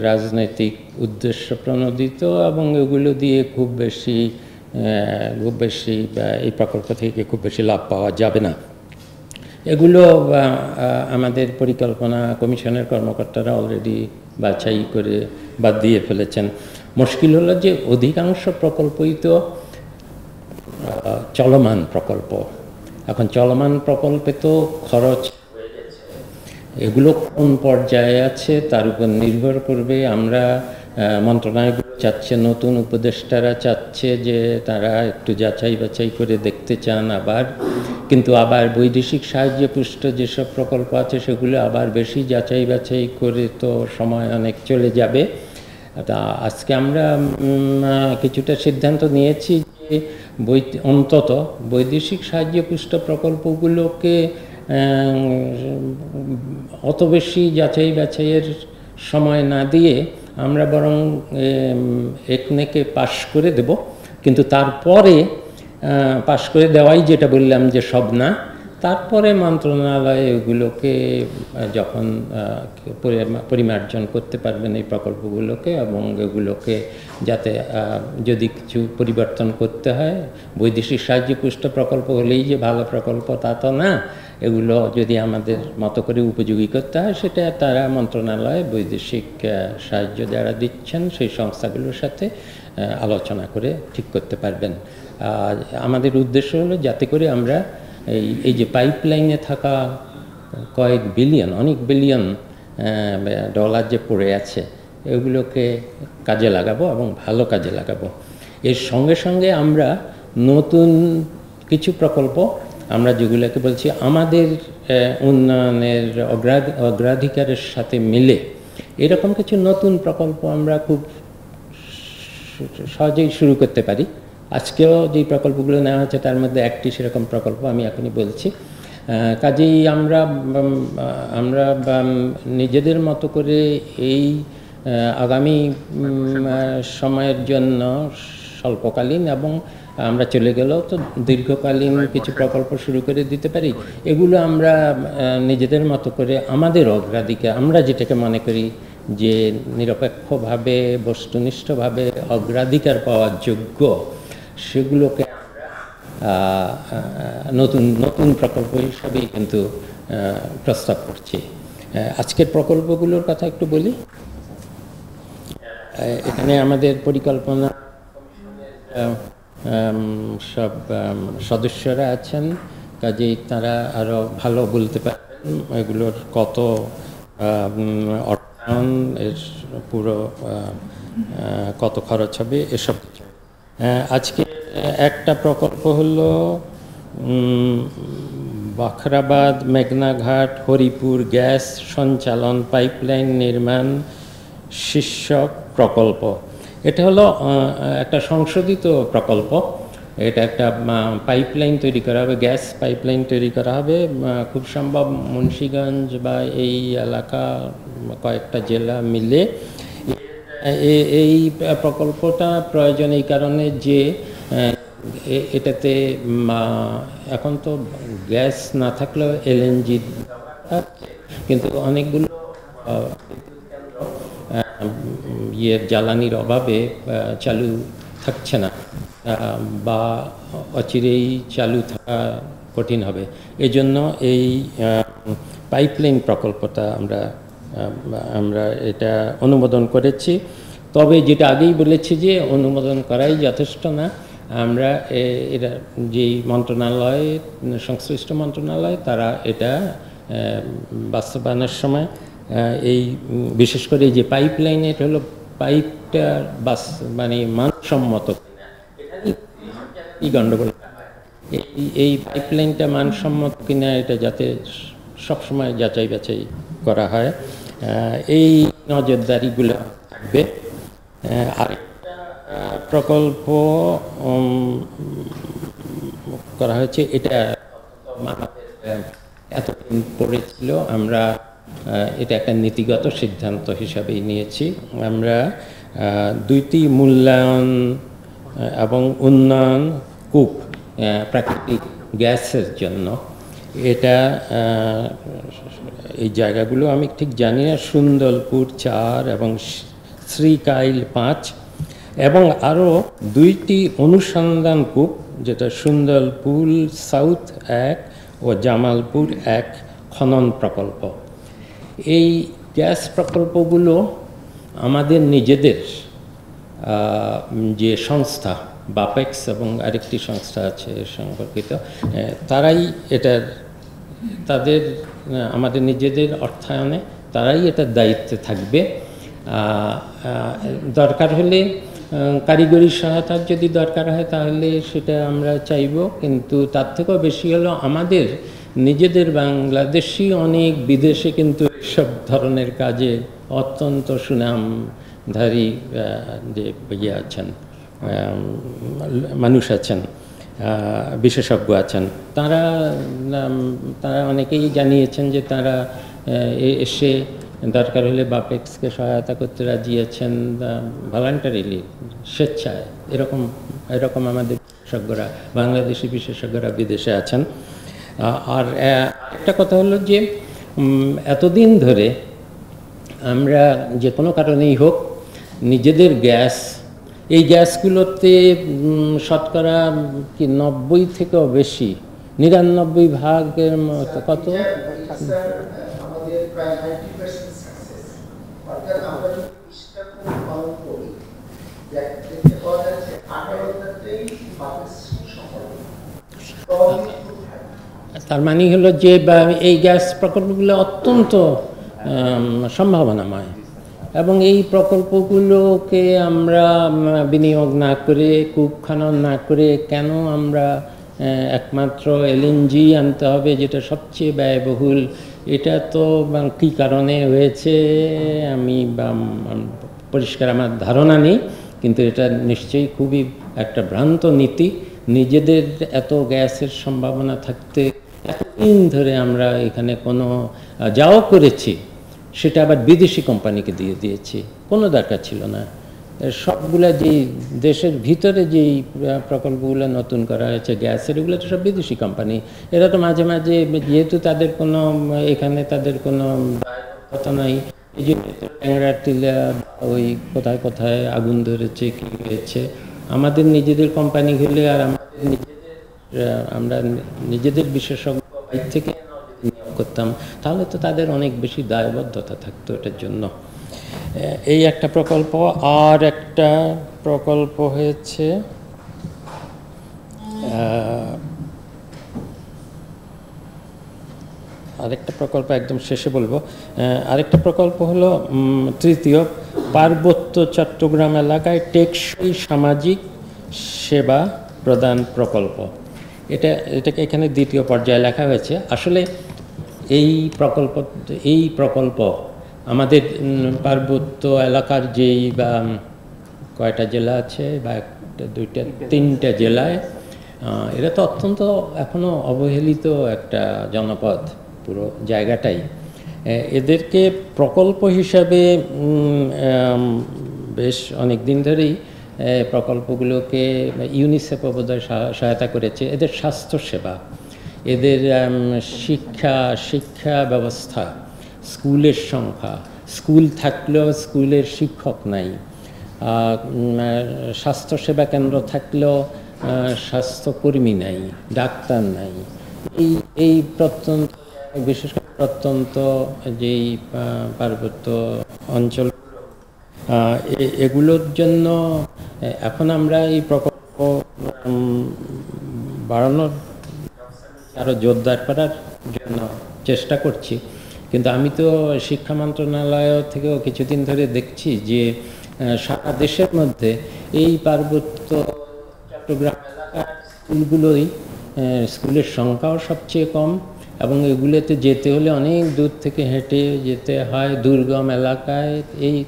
রাজনৈতিক উদ্দেশ্য প্রণোদিত, এবং এগুলো দিয়ে খুব বেশি এই প্রকল্প থেকে খুব বেশি লাভ পাওয়া যাবে না। এগুলো আমাদের পরিকল্পনা কমিশনের কর্মকর্তারা অলরেডি বাছাই করে বাদ দিয়ে ফেলেছেন। মুশকিল হলো যে অধিকাংশ প্রকল্পই তো চলমান প্রকল্প। এখন চলমান প্রকল্পে তো খরচ হয়ে গেছে, এগুলো কোন পর্যায়ে আছে তার উপর নির্ভর করবে। আমরা মন্ত্রণালয়গুলো চাচ্ছে, নতুন উপদেষ্টারা চাচ্ছে যে তারা একটু যাচাই বাছাই করে দেখতে চান কিন্তু আবার বৈদেশিক সাহায্যে পুষ্ট যেসব প্রকল্প আছে সেগুলো আবার বেশি যাচাই বাছাই করে তো সময় অনেক চলে যাবে। তা আজকে আমরা কিছুটা সিদ্ধান্ত নিয়েছি যে অন্তত বৈদেশিক সাহায্য পুষ্ট প্রকল্পগুলোকে অত বেশি যাচাই বাছাইয়ের সময় না দিয়ে আমরা বরং একনেকে পাশ করে দেব, কিন্তু তারপরে পাশ করে দেওয়াই, যেটা বললাম যে সব না, তারপরে মন্ত্রণালয় এগুলোকে যখন পরিমার্জন করতে পারবেন এই প্রকল্পগুলোকে, এবং এগুলোকে যাতে যদি কিছু পরিবর্তন করতে হয়, বৈদেশিক সাহায্য পুষ্ট প্রকল্প হলেই যে ভালো প্রকল্প তা তো না, এগুলো যদি আমাদের মতো করে উপযোগী করতে হয় সেটা তারা মন্ত্রণালয় বৈদেশিক সাহায্য যারা দিচ্ছেন সেই সংস্থাগুলোর সাথে আলোচনা করে ঠিক করতে পারবেন। আমাদের উদ্দেশ্য হলো যাতে করে আমরা এই যে পাইপলাইনে থাকা কয়েক বিলিয়ন, অনেক বিলিয়ন ডলার যে পড়ে আছে, এগুলোকে কাজে লাগাবো এবং ভালো কাজে লাগাবো। এর সঙ্গে সঙ্গে আমরা নতুন কিছু প্রকল্প, আমরা যেগুলোকে বলছি আমাদের উন্নয়নের অগ্রাধিকারের সাথে মিলে, এরকম কিছু নতুন প্রকল্প আমরা খুব সহজেই শুরু করতে পারি। আজকেও যেই প্রকল্পগুলো নেওয়া হচ্ছে তার মধ্যে একটি সেরকম প্রকল্প আমি এখনই বলছি। কাজেই আমরা নিজেদের মতো করে এই আগামী সময়ের জন্য স্বল্পকালীন এবং আমরা চলে গেলেও তো দীর্ঘকালীন কিছু প্রকল্প শুরু করে দিতে পারি। এগুলো আমরা নিজেদের মতো করে আমাদের অগ্রাধিকার, আমরা যেটাকে মনে করি যে নিরপেক্ষভাবে বস্তুনিষ্ঠভাবে অগ্রাধিকার পাওয়ার যোগ্য, সেগুলোকে নতুন নতুন প্রকল্প হিসাবেই কিন্তু প্রস্তাব করছি। আজকের প্রকল্পগুলোর কথা একটু বলি। এখানে আমাদের পরিকল্পনা সব সদস্যরা আছেন, কাজেই তারা আরও ভালো বলতে পারেন এগুলোর কত অর্থায়ন, এর পুরো কত খরচ হবে এসব কিছু। আজকে একটা প্রকল্প হলো বাখরাবাদ মেঘনাঘাট হরিপুর গ্যাস সঞ্চালন পাইপলাইন নির্মাণ শীর্ষক প্রকল্প। এটা হলো একটা সংশোধিত প্রকল্প। এটা একটা পাইপলাইন তৈরি করা হবে, গ্যাস পাইপলাইন তৈরি করা হবে, খুব সম্ভব মুন্সিগঞ্জ বা এই এলাকা কয়েকটা জেলা মিলে। এই প্রকল্পটা প্রয়োজন এই কারণে যে এটাতে এখন তো গ্যাস না থাকলেও এলএনজি, কিন্তু অনেকগুলো জ্বালানির অভাবে চালু থাকছে না বা অচিরেই চালু থাকা কঠিন হবে। এজন্য এই পাইপলাইন প্রকল্পটা আমরা এটা অনুমোদন করেছি। তবে যেটা আগেই বলেছি যে অনুমোদন করাই যথেষ্ট না। আমরা এরা যেই মন্ত্রণালয়, সংশ্লিষ্ট মন্ত্রণালয়, তারা এটা বাস্তবায়নের সময় এই বিশেষ করে যে পাইপলাইন, এটা হলো পাইপটা মানে মানসম্মত এই গণ্ডগোল, এই পাইপলাইনটা মানসম্মত কিনা এটা যাতে সবসময় যাচাই বাছাই করা হয়, এই নজরদারিগুলো থাকবে। আরেকটা প্রকল্প করা হয়েছে, এটা এতদিন পড়েছিল, আমরা এটা একটা নীতিগত সিদ্ধান্ত হিসাবেই নিয়েছি। আমরা দুইটি মূল্যায়ন এবং উন্নয়ন কূপ প্রাকৃতিক গ্যাসের জন্য, এটা এই জায়গাগুলো আমি ঠিক জানি না, সুন্দরপুর 4 এবং শ্রীকাইল 5, এবং আরও দুইটি অনুসন্ধান কূপ, যেটা সুন্দরপুর সাউথ 1 ও জামালপুর 1 খনন প্রকল্প। এই গ্যাস প্রকল্পগুলো আমাদের নিজেদের যে সংস্থা বাপেক্স এবং আরেকটি সংস্থা আছে সম্পর্কিত, তারাই আমাদের নিজেদের অর্থায়নে তারাই এটার দায়িত্বে থাকবে। দরকার হলে কারিগরি সহায়তার যদি দরকার হয় তাহলে সেটা আমরা চাইব, কিন্তু তার থেকেও বেশি হলো আমাদের নিজেদের বাংলাদেশি অনেক বিদেশে কিন্তু সব ধরনের কাজে অত্যন্ত সুনামধারী যে আছেন, মানুষ আছেন, বিশেষজ্ঞ আছেন, তারা অনেকেই জানিয়েছেন যে তারা এসে দরকার হলে বাপেক্সকে সহায়তা করতে রাজি আছেন, ভলান্টারিলি, স্বেচ্ছায়। এরকম আমাদের বিশেষজ্ঞরা, বাংলাদেশি বিশেষজ্ঞরা বিদেশে আছেন। আর একটা কথা হলো যে এতদিন ধরে আমরা যে কোনো কারণেই হোক নিজেদের গ্যাস, এই গ্যাসগুলোতে শতকরা কি 90 থেকেও বেশি, 99% মতো, কত তার মানে হলো যে এই গ্যাস প্রকল্পগুলো অত্যন্ত সম্ভাবনাময়, এবং এই প্রকল্পগুলোকে আমরা বিনিয়োগ না করে, কূপ খনন না করে, কেন আমরা একমাত্র এলএনজি আনতে হবে যেটা সবচেয়ে ব্যয়বহুল? এটা তো কী কারণে হয়েছে আমি পরিষ্কার আমার ধারণা নেই, কিন্তু এটা নিশ্চয়ই খুবই একটা ভ্রান্ত নীতি। নিজেদের এত গ্যাসের সম্ভাবনা থাকতে এতদিন ধরে আমরা এখানে কোনো যাও করেছি, সেটা আবার বিদেশি কোম্পানিকে দিয়ে দিয়েছি, কোনো দরকার ছিল না। সবগুলা যেই দেশের ভিতরে যেই প্রকল্পগুলো নতুন করা হয়েছে গ্যাসের, এগুলো তো সব বিদেশি কোম্পানি। এরা তো মাঝে মাঝে, যেহেতু তাদের কোনো এখানে তাদের কোনো কথা নাই, এই যে ট্যাংরা টিলা ওই কোথায় কোথায় আগুন ধরেছে কী হয়েছে, আমাদের নিজেদের কোম্পানি হলে আর আমরা নিজেদের বিশেষজ্ঞ থেকে নিয়োগ করতাম, তাহলে তো তাদের অনেক বেশি দায়বদ্ধতা থাকতো এটার জন্য। এই একটা প্রকল্প। আর একটা প্রকল্প হয়েছে আরেকটা প্রকল্প একদম শেষে বলবো। আরেকটা প্রকল্প হলো তৃতীয়, পার্বত্য চট্টগ্রাম এলাকায় টেকসই সামাজিক সেবা প্রদান প্রকল্প। এটাকে এখানে দ্বিতীয় পর্যায়ে লেখা হয়েছে। আসলে এই প্রকল্প আমাদের পার্বত্য এলাকার যেই বা কয়টা জেলা আছে, বা একটা দুইটা তিনটা জেলায়, এরা তো অত্যন্ত এখনও অবহেলিত একটা জনপদ, পুরো জায়গাটাই। এদেরকে প্রকল্প হিসাবে বেশ অনেক দিন ধরেই প্রকল্পগুলোকে ইউনিসেফ বোধহয় সহায়তা করেছে। এদের স্বাস্থ্যসেবা, এদের শিক্ষা ব্যবস্থা, স্কুলের সংখ্যা, স্কুল থাকলেও স্কুলের শিক্ষক নাই, স্বাস্থ্যসেবা কেন্দ্র থাকলেও স্বাস্থ্যকর্মী নাই, ডাক্তার নাই। এই প্রত্যন্ত, বিশেষ করে প্রত্যন্ত যেই পার্বত্য অঞ্চল, এগুলোর জন্য এখন আমরা এই প্রকল্প বাড়ানোর, আরও জোরদার করার জন্য চেষ্টা করছি। কিন্তু আমি তো শিক্ষা মন্ত্রণালয় থেকেও কিছুদিন ধরে দেখছি যে সারা দেশের মধ্যে এই পার্বত্য চট্টগ্রাম এলাকার স্কুলগুলোই, স্কুলের সংখ্যাও সবচেয়ে কম, এবং এগুলোতে যেতে হলে অনেক দূর থেকে হেঁটে যেতে হয়, দুর্গম এলাকায়।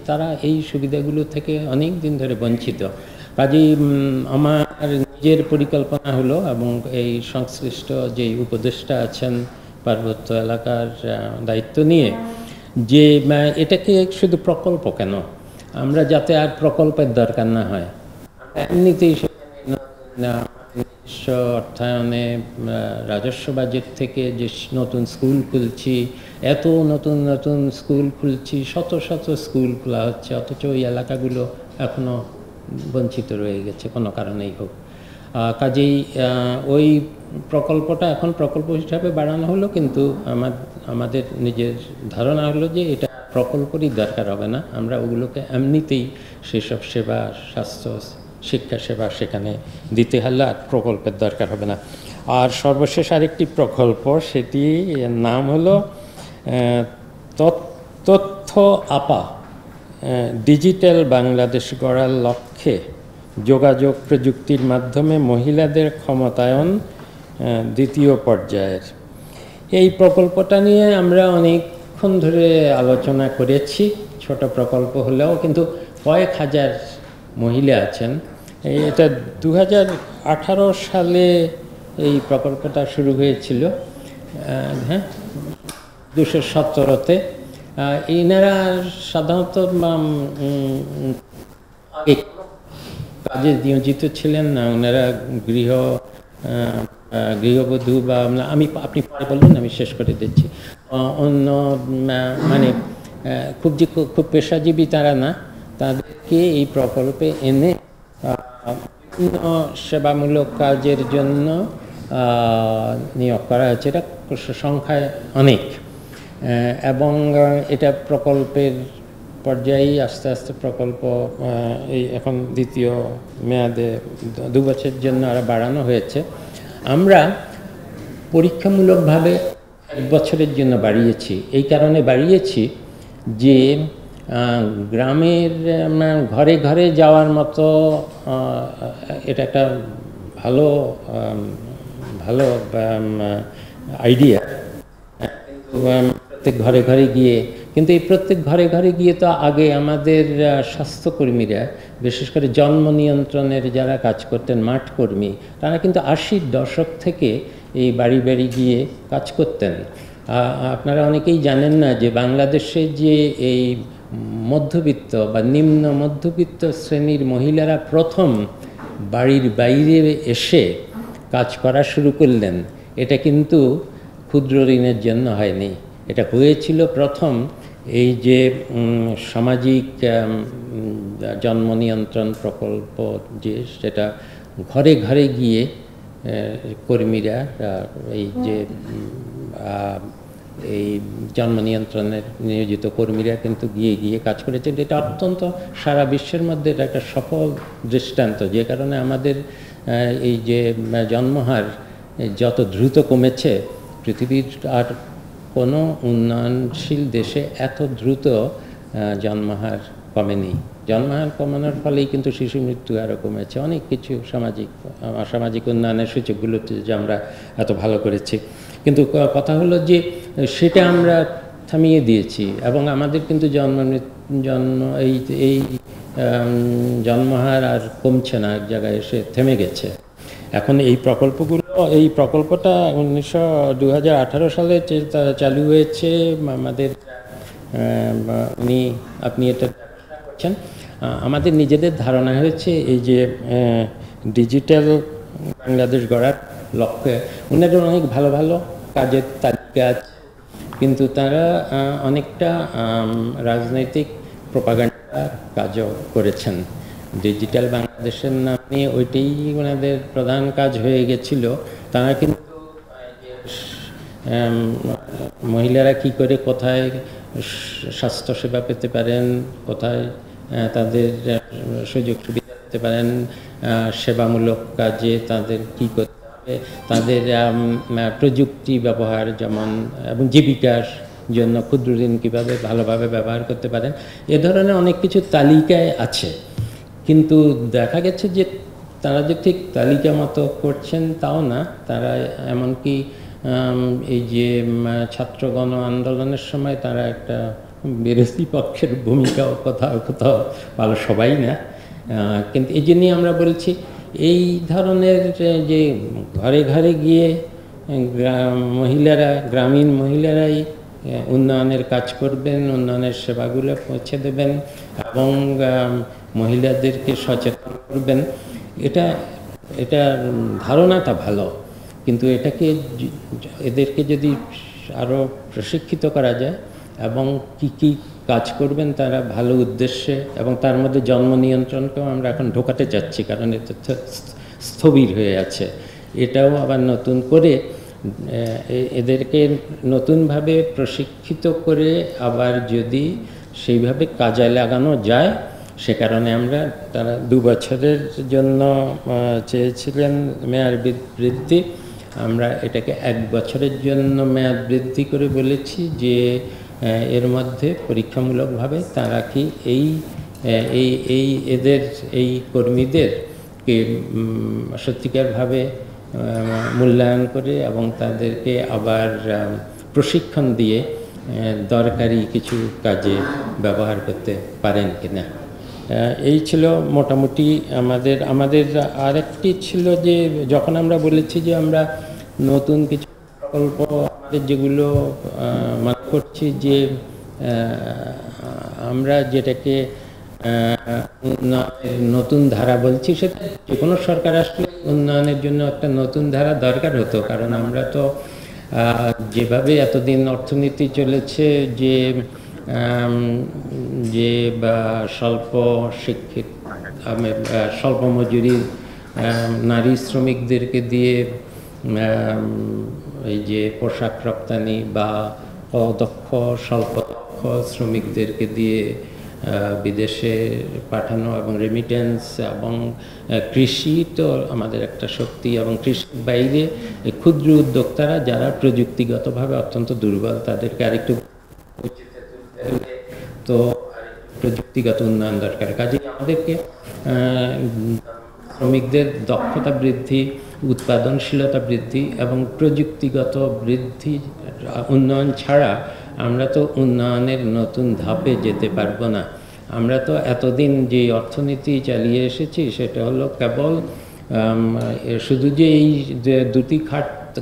তারা এই সুবিধাগুলো থেকে অনেক দিন ধরে বঞ্চিত। কাজেই আমার নিজের পরিকল্পনা হলো, এবং এই সংশ্লিষ্ট যেই উপদেষ্টা আছেন পার্বত্য এলাকার দায়িত্ব নিয়ে, যে এটাকে শুধু প্রকল্প কেন, আমরা যাতে আর প্রকল্পের দরকার না হয়, এমনিতেই অর্থায়নে রাজস্ব বাজেট থেকে যে নতুন স্কুল খুলছি, এত নতুন নতুন স্কুল খুলছি, শত শত স্কুল খোলা হচ্ছে, অথচ ওই এলাকাগুলো এখনও বঞ্চিত রয়ে গেছে কোনো কারণেই হোক। কাজেই ওই প্রকল্পটা এখন প্রকল্প হিসাবে বাড়ানো হলো, কিন্তু আমাদের নিজের ধারণা হলো যে এটা প্রকল্পেরই দরকার হবে না, আমরা ওগুলোকে এমনিতেই সেসব সেবা, স্বাস্থ্য, শিক্ষা সেবা সেখানে দিতে হলে আর প্রকল্পের দরকার হবে না। আর সর্বশেষ আরেকটি প্রকল্প, সেটি নাম হলো তথ্য আপা, ডিজিটাল বাংলাদেশ গড়ার লক্ষ্যে যোগাযোগ প্রযুক্তির মাধ্যমে মহিলাদের ক্ষমতায়ন দ্বিতীয় পর্যায়ের। এই প্রকল্পটা নিয়ে আমরা অনেকক্ষণ ধরে আলোচনা করেছি। ছোট প্রকল্প হলেও কিন্তু কয়েক হাজার মহিলা আছেন। এটা 2018 সালে এই প্রকল্পটা শুরু হয়েছিল, হ্যাঁ, 217-তে। এনারা সাধারণত কাজে নিয়োজিত ছিলেন না, ওনারা গৃহবধূ, বা আপনি পরে বললেন, আমি শেষ করে দিচ্ছি। অন্য মানে খুব পেশাজীবী তারা না, তাদেরকে এই প্রকল্পে এনে বিভিন্ন সেবামূলক কাজের জন্য নিয়োগ করা হয়েছে। এটা সংখ্যায় অনেক, এবং এটা প্রকল্পের পর্যায়েই আস্তে আস্তে প্রকল্প এই এখন দ্বিতীয় মেয়াদে 2 বছরের জন্য আরও বাড়ানো হয়েছে। আমরা পরীক্ষামূলকভাবে 1 বছরের জন্য বাড়িয়েছি। এই কারণে বাড়িয়েছি যে গ্রামের ঘরে ঘরে যাওয়ার মতো এটা একটা ভালো আইডিয়া, প্রত্যেক ঘরে ঘরে গিয়ে। কিন্তু এই প্রত্যেক ঘরে ঘরে গিয়ে তো আগে আমাদের স্বাস্থ্যকর্মীরা, বিশেষ করে জন্ম নিয়ন্ত্রণের যারা কাজ করতেন, মাঠকর্মী, তারা কিন্তু 80-র দশক থেকে এই বাড়ি বাড়ি গিয়ে কাজ করতেন। আপনারা অনেকেই জানেন না যে বাংলাদেশে যে এই মধ্যবিত্ত বা নিম্ন মধ্যবিত্ত শ্রেণীর মহিলারা প্রথম বাড়ির বাইরে এসে কাজ করা শুরু করলেন, এটা কিন্তু ক্ষুদ্র ঋণের জন্য হয়নি। এটা হয়েছিল প্রথম এই যে সামাজিক জন্ম নিয়ন্ত্রণ প্রকল্প, যে সেটা ঘরে ঘরে গিয়ে কর্মীরা এই যে এই জন্ম নিয়ন্ত্রণের নিয়োজিত কর্মীরা কিন্তু গিয়ে গিয়ে কাজ করেছেন। এটা অত্যন্ত সারা বিশ্বের মধ্যে এটা একটা সফল দৃষ্টান্ত, যে কারণে আমাদের এই যে জন্মহার যত দ্রুত কমেছে, পৃথিবীর আর কোনো উন্নয়নশীল দেশে এত দ্রুত জন্মহার কমেনি। জন্মহার কমানোর ফলেই কিন্তু শিশু মৃত্যু আরও কমেছে। অনেক কিছু সামাজিক উন্নয়নের সূচকগুলোতে যে আমরা এত ভালো করেছি, কিন্তু কথা হলো যে সেটা আমরা থামিয়ে দিয়েছি এবং আমাদের কিন্তু এই জন্মহার আর কমছে না, এক জায়গায় এসে থেমে গেছে। এখন এই প্রকল্পটা 2018 সালে চালু হয়েছে। আমাদের আপনি এটা করছেন, আমাদের নিজেদের ধারণা হয়েছে এই যে ডিজিটাল বাংলাদেশ গড়ার লক্ষ্যে ওনাদের অনেক ভালো ভালো কাজের তালিকা আছে, কিন্তু তারা অনেকটা রাজনৈতিক প্রোপাগান্ডা কাজও করেছেন। ডিজিটাল বাংলাদেশের নামে ওইটাই ওনাদের প্রধান কাজ হয়ে গেছিল। তারা কিন্তু মহিলারা কি করে কোথায় স্বাস্থ্যসেবা পেতে পারেন, কোথায় তাদের সুযোগ সুবিধা পেতে পারেন, সেবামূলক কাজে তাদের কি করতে হবে, তাদের প্রযুক্তি ব্যবহার যেমন এবং জীবিকার জন্য ক্ষুদ্র ঋণ কীভাবে ভালোভাবে ব্যবহার করতে পারেন, এ ধরনের অনেক কিছু তালিকায় আছে। কিন্তু দেখা গেছে যে তারা যে ঠিক তালিকা মতো করছেন তাও না। তারা এমনকি এই যে ছাত্র গণ আন্দোলনের সময় তারা একটা বিরোধী পক্ষের ভূমিকাও কোথাও কোথাও ভালো, সবাই না, কিন্তু এই জন্যই আমরা বলছি এই ধরনের যে ঘরে ঘরে গিয়ে গ্রামীণ মহিলারাই উন্নয়নের কাজ করবেন, উন্নয়নের সেবাগুলো পৌঁছে দেবেন এবং মহিলাদেরকে সচেতন করবেন, এটা ধারণাটা ভালো। কিন্তু এদেরকে যদি আরও প্রশিক্ষিত করা যায় এবং কি কাজ করবেন তারা ভালো উদ্দেশ্যে, এবং তার মধ্যে জন্ম নিয়ন্ত্রণকেও আমরা এখন ঢোকাতে চাচ্ছি, কারণ এটা স্থবির হয়ে আছে। এটাও আবার নতুন করে এদেরকে নতুনভাবে প্রশিক্ষিত করে আবার যদি সেইভাবে কাজে লাগানো যায়, সে কারণে তারা 2 বছরের জন্য চেয়েছিলেন মেয়াদ বৃদ্ধি। আমরা এটাকে 1 বছরের জন্য মেয়াদ বৃদ্ধি করে বলেছি যে এর মধ্যে পরীক্ষামূলকভাবে তারা কি এই কর্মীদেরকে সত্যিকারভাবে মূল্যায়ন করে এবং তাদেরকে আবার প্রশিক্ষণ দিয়ে দরকারি কিছু কাজে ব্যবহার করতে পারেন কিনা। এই ছিল মোটামুটি আমাদের আরেকটি ছিল যে যখন আমরা বলেছি যে আমরা নতুন কিছু প্রকল্প আমাদের যেগুলো মনে করছি যে আমরা যেটাকে নতুন ধারা বলছি, সেটা যে কোনো সরকার আসলে উন্নয়নের জন্য একটা নতুন ধারা দরকার হতো। কারণ আমরা তো যেভাবে এতদিন অর্থনীতি চলেছে যে স্বল্প শিক্ষিত স্বল্প মজুরি নারী শ্রমিকদেরকে দিয়ে এই যে পোশাক রপ্তানি বা অদক্ষ স্বল্প দক্ষ শ্রমিকদেরকে দিয়ে বিদেশে পাঠানো এবং রেমিটেন্স এবং কৃষি তো আমাদের একটা শক্তি, এবং কৃষির বাইরে ক্ষুদ্র উদ্যোক্তারা যারা প্রযুক্তিগতভাবে অত্যন্ত দুর্বল তাদেরকে আরেকটু তো প্রযুক্তিগত উন্নয়ন দরকার। কাজেই আমাদেরকে শ্রমিকদের দক্ষতা বৃদ্ধি, উৎপাদনশীলতা বৃদ্ধি এবং প্রযুক্তিগত বৃদ্ধি উন্নয়ন ছাড়া আমরা তো উন্নয়নের নতুন ধাপে যেতে পারবো না। আমরা তো এতদিন যে অর্থনীতি চালিয়ে এসেছি সেটা হলো কেবল শুধু যে এই দুটি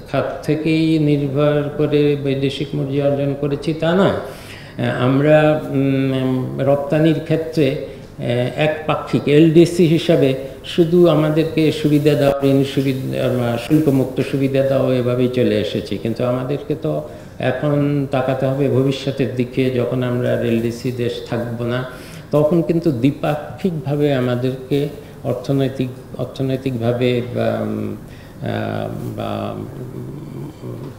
খাত থেকেই নির্ভর করে বৈদেশিক মুদ্রা অর্জন করেছি তা না। আমরা রপ্তানির ক্ষেত্রে একপাক্ষিক এলডিসি হিসাবে শুধু আমাদেরকে সুবিধা দাও, ঋণ সুবিধা, শুল্কমুক্ত সুবিধা দাও, এভাবেই চলে এসেছি। কিন্তু আমাদেরকে তো এখন তাকাতে হবে ভবিষ্যতের দিকে। যখন আমরা এলডিসি দেশ থাকবো না, তখন কিন্তু দ্বিপাক্ষিকভাবে আমাদেরকে অর্থনৈতিকভাবে বা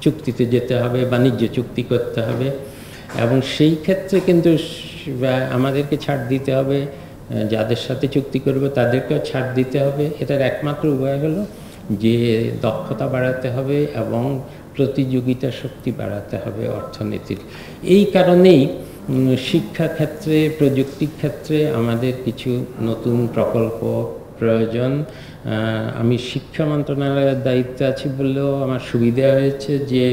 চুক্তিতে যেতে হবে, বাণিজ্য চুক্তি করতে হবে, এবং সেই ক্ষেত্রে কিন্তু আমাদেরকে ছাড় দিতে হবে। যাদের সাথে চুক্তি করবে তাদেরকেও ছাড় দিতে হবে। এটার একমাত্র উপায় হলো যে দক্ষতা বাড়াতে হবে এবং প্রতিযোগিতা শক্তি বাড়াতে হবে অর্থনীতির। এই কারণেই শিক্ষা ক্ষেত্রে, প্রযুক্তি ক্ষেত্রে আমাদের কিছু নতুন প্রকল্প প্রয়োজন। আমি শিক্ষা মন্ত্রণালয়ের দায়িত্বে আছি বললেও আমার সুবিধা হয়েছে যে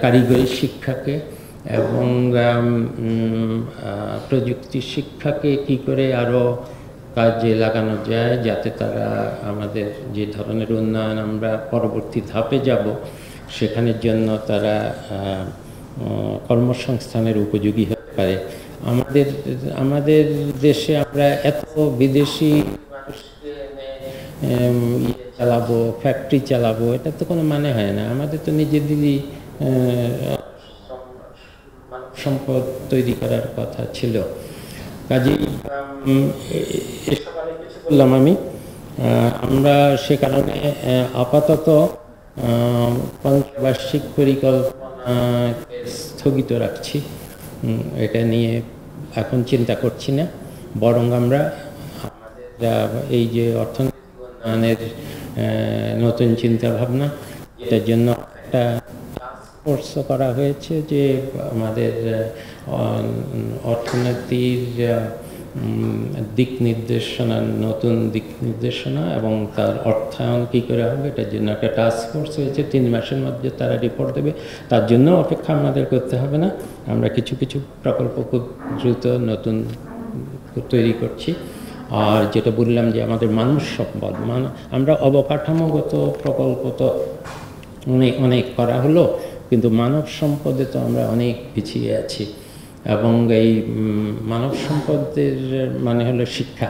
কারিগরি শিক্ষাকে এবং প্রযুক্তি শিক্ষাকে কি করে আরও কাজে লাগানো যায়, যাতে তারা আমাদের যে ধরনের উন্নয়ন আমরা পরবর্তী ধাপে যাব সেখানের জন্য তারা কর্মসংস্থানের উপযোগী হতে পারে। আমাদের দেশে আমরা এত বিদেশি মানুষকে চালাবো, ফ্যাক্টরি চালাবো, এটা তো কোনো মানে হয় না। আমাদের তো নিজেদেরই সম্পদ তৈরি করার কথা ছিল। কাজেই এসব অনেক কিছু বললাম আমি। আমরা সে কারণে আপাতত পঞ্চবার্ষিক পরিকল্পনাকে স্থগিত রাখছি। এটা নিয়ে এখন চিন্তা করছি না, বরং আমরা আমাদের এই যে অর্থনৈতিক উন্নয়নের নতুন চিন্তা ভাবনা, এটার জন্য একটা ফোর্সও করা হয়েছে যে আমাদের অর্থনীতির দিক নির্দেশনা, নতুন দিক নির্দেশনা এবং তার অর্থায়ন কী করে হবে, এটার জন্য একটা টাস্ক ফোর্স হয়েছে। 3 মাসের মধ্যে তারা রিপোর্ট দেবে। তার জন্য অপেক্ষা আমাদের করতে হবে না। আমরা কিছু কিছু প্রকল্প খুব দ্রুত নতুন তৈরি করছি। আর যেটা বললাম যে আমাদের মানুষ সম্পদ, আমরা অবকাঠামোগত প্রকল্প তো অনেক করা হলো, কিন্তু মানব সম্পদে তো আমরা অনেক পিছিয়ে আছি। এবং এই মানব সম্পদের মানে হলো শিক্ষা,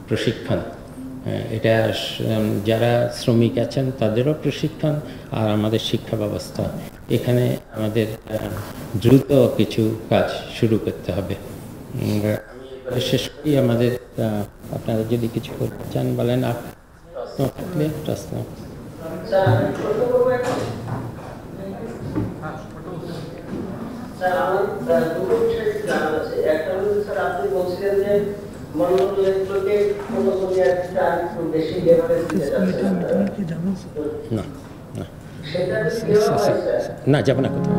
প্রশিক্ষণ। এটা যারা শ্রমিক আছেন তাদেরও প্রশিক্ষণ, আর আমাদের শিক্ষা ব্যবস্থা, এখানে আমাদের দ্রুত কিছু কাজ শুরু করতে হবে। আমি শেষ করি। আমাদের আপনারা যদি কিছু করতে চান বলেন, প্রশ্ন থাকলে প্রশ্ন। একটা হলো স্যার, আপনি বলছিলেন যে মনোনয়নগুলোকে বেশি না, না, না, যাবো না কোথাও।